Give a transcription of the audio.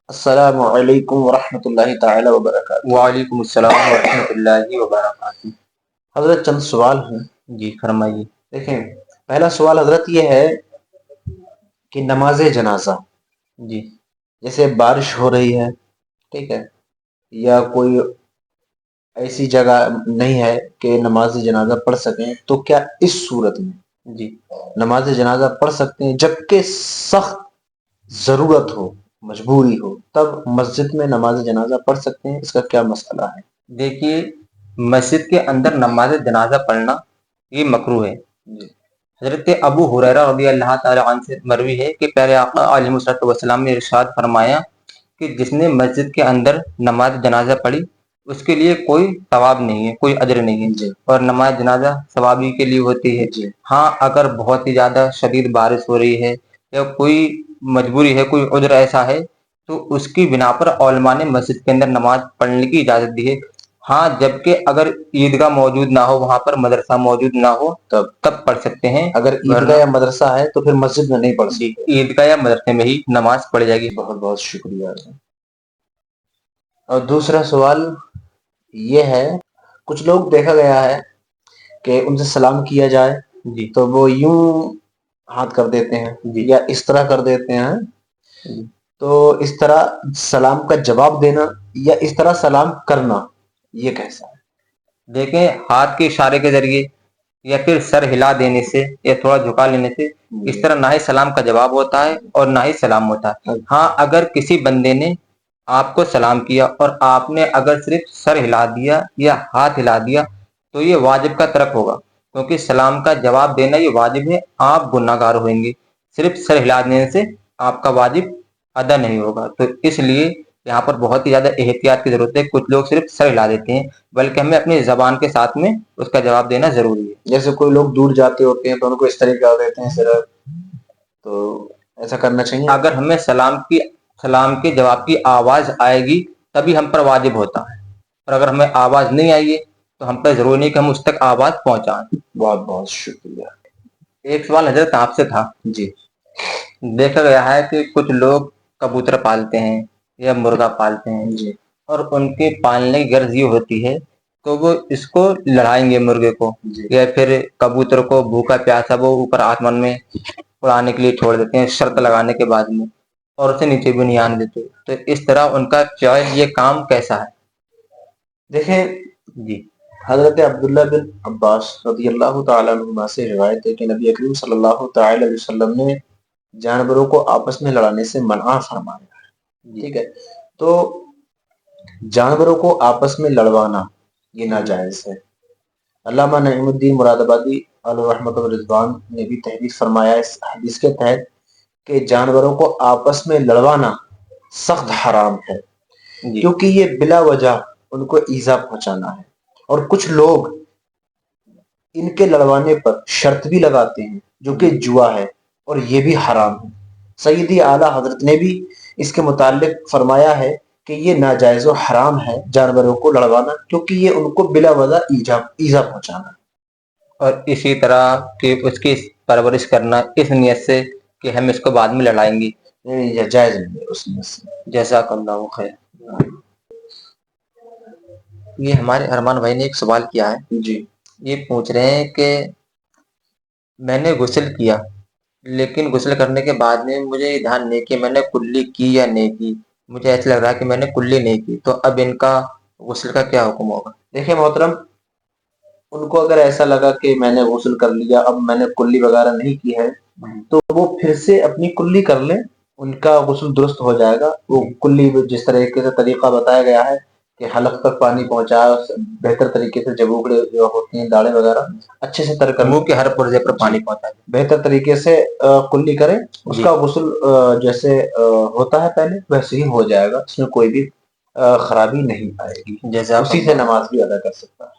السلام علیکم ورحمۃ اللہ تعالی وبرکاتہ۔ وعلیکم السلام ورحمۃ اللہ وبرکاتہ۔ حضرت چند سوال ہیں۔ جی فرمائیے۔ دیکھیں، پہلا سوال حضرت یہ ہے کہ نماز جنازہ، جی جیسے بارش ہو رہی ہے، ٹھیک ہے، یا کوئی ایسی جگہ نہیں ہے کہ نماز جنازہ پڑھ سکیں، تو کیا اس صورت میں جی نماز جنازہ پڑھ سکتے ہیں؟ جبکہ سخت ضرورت ہو، مجبوری ہو، تب مسجد میں نماز جنازہ پڑھ سکتے ہیں؟ اس کا کیا مسئلہ ہے؟ دیکھیے، مسجد کے اندر نماز جنازہ پڑھنا یہ مکروہ ہے۔ جی حضرت ابو ہریرہ رضی اللہ تعالی عنہ سے مروی ہے کہ پیارے آقا علیہ الصلوۃ والسلام نے ارشاد فرمایا کہ جس نے مسجد کے اندر نماز جنازہ پڑھی اس کے لیے کوئی ثواب نہیں ہے، کوئی اجر نہیں ہے۔ جی اور نماز جنازہ ثوابی کے لیے ہوتی ہے۔ جی ہاں، اگر بہت ہی زیادہ شدید بارش ہو رہی ہے یا کوئی مجبوری ہے، کوئی عذر ایسا ہے، تو اس کی بنا پر علماء نے مسجد کے اندر نماز پڑھنے کی اجازت دی ہے۔ ہاں، جبکہ اگر عیدگاہ موجود نہ ہو، وہاں پر مدرسہ موجود نہ ہو، تب پڑھ سکتے ہیں۔ اگر عیدگاہ یا مدرسہ ہے تو پھر مسجد میں نہیں پڑھ جی، سکتے۔ عیدگاہ یا مدرسے میں ہی نماز پڑھ جائے گی۔ بہت بہت شکریہ۔ اور دوسرا سوال یہ ہے، کچھ لوگ دیکھا گیا ہے کہ ان سے سلام کیا جائے جی تو وہ یوں ہاتھ کر دیتے ہیں جی یا اس طرح کر دیتے ہیں، جی تو اس طرح سلام کا جواب دینا یا اس طرح سلام کرنا، یہ کیسا ہے؟ دیکھیں، ہاتھ کے اشارے کے ذریعے یا پھر سر ہلا دینے سے یا تھوڑا جھکا لینے سے اس طرح نہ ہی سلام کا جواب ہوتا ہے اور نہ ہی سلام ہوتا ہے۔ ہاں، اگر کسی بندے نے آپ کو سلام کیا اور آپ نے اگر صرف سر ہلا دیا یا ہاتھ ہلا دیا تو یہ واجب کا ترک ہوگا، کیونکہ سلام کا جواب دینا یہ واجب ہے، آپ گناہ گار ہوئیں گے۔ صرف سر ہلا دینے سے آپ کا واجب ادا نہیں ہوگا۔ تو اس لیے یہاں پر بہت ہی زیادہ احتیاط کی ضرورت ہے۔ کچھ لوگ صرف سر ہلا دیتے ہیں، بلکہ ہمیں اپنی زبان کے ساتھ میں اس کا جواب دینا ضروری ہے۔ جیسے کوئی لوگ دور جاتے ہوتے ہیں تو ان کو اس طرح کر دیتے ہیں صرف، تو ایسا کرنا چاہیے؟ اگر ہمیں سلام کے جواب کی آواز آئے گی تبھی ہم پر واجب ہوتا ہے، اور اگر ہمیں آواز نہیں آئی ہے تو ہم پر ضروری نہیں کہ ہم اس تک آواز پہنچائیں۔ بہت بہت شکریہ۔ ایک سوال حضرت آپ سے تھا۔ جی دیکھا گیا ہے کہ کچھ لوگ کبوتر پالتے ہیں یا مرغا پالتے ہیں، جی اور ان کے پالنے کی غرض یہ ہوتی ہے تو وہ اس کو لڑائیں گے، مرغے کو جی یا پھر کبوتر کو بھوکا پیاسا وہ اوپر آسمان میں اڑانے کے لیے چھوڑ دیتے ہیں شرط لگانے کے بعد میں، اور اسے نیچے بھی نہیں آنے دیتے۔ تو اس طرح ان کا یہ کام کیسا ہے؟ دیکھیں، جی حضرت عبداللہ بن عباس رضی اللہ تعالیٰ عنہما سے روایت ہے کہ نبی اکرم صلی اللہ تعالی علیہ وسلم نے جانوروں کو آپس میں لڑانے سے منع فرمایا ہے، ٹھیک ہے؟ تو جانوروں کو آپس میں لڑوانا یہ ناجائز ہے۔ علامہ نعیم الدین مراد آبادی علیہ رحمۃ الرضوان نے بھی تحریر فرمایا اس حدیث کے تحت کہ جانوروں کو آپس میں لڑوانا سخت حرام ہے، کیونکہ یہ بلا وجہ ان کو ایذا پہنچانا ہے، اور کچھ لوگ ان کے لڑوانے پر شرط بھی لگاتے ہیں جو کہ جوا ہے، اور یہ بھی حرام ہے۔ سیدی اعلیٰ حضرت نے بھی اس کے متعلق فرمایا ہے کہ یہ ناجائز و حرام ہے جانوروں کو لڑوانا، کیونکہ یہ ان کو بلا وجہ ایذا پہنچانا ہے۔ اور اسی طرح کہ اس کی پرورش کرنا اس نیت سے کہ ہم اس کو بعد میں لڑائیں گے، یہ جائز نہیں ہے اس نیت سے۔ جزاک اللہ خیر۔ یہ ہمارے ارمان بھائی نے ایک سوال کیا ہے۔ جی یہ پوچھ رہے ہیں کہ میں نے غسل کیا لیکن غسل کرنے کے بعد میں مجھے یہ دھیان نہیں کہ میں نے کلی کی یا نہیں کی، مجھے ایسا لگ رہا ہے کہ میں نے کلی نہیں کی، تو اب ان کا غسل کا کیا حکم ہوگا؟ دیکھیں محترم، ان کو اگر ایسا لگا کہ میں نے غسل کر لیا، اب میں نے کلی وغیرہ نہیں کی ہے، تو وہ پھر سے اپنی کلی کر لیں، ان کا غسل درست ہو جائے گا۔ وہ کلی جس طریقے سے طریقہ بتایا گیا ہے کہ حلق تک پانی پہنچایا، بہتر طریقے سے جب اگڑے جو ہوتی ہیں داڑیں وغیرہ اچھے سے تر کر منہ کے ہر پرزے پر پانی پہنچا دیں، بہتر طریقے سے کلی کریں، اس کا غسل جیسے ہوتا ہے پہلے ویسے ہی ہو جائے گا، اس میں کوئی بھی خرابی نہیں آئے گی، اسی سے نماز بھی ادا کر سکتا ہے۔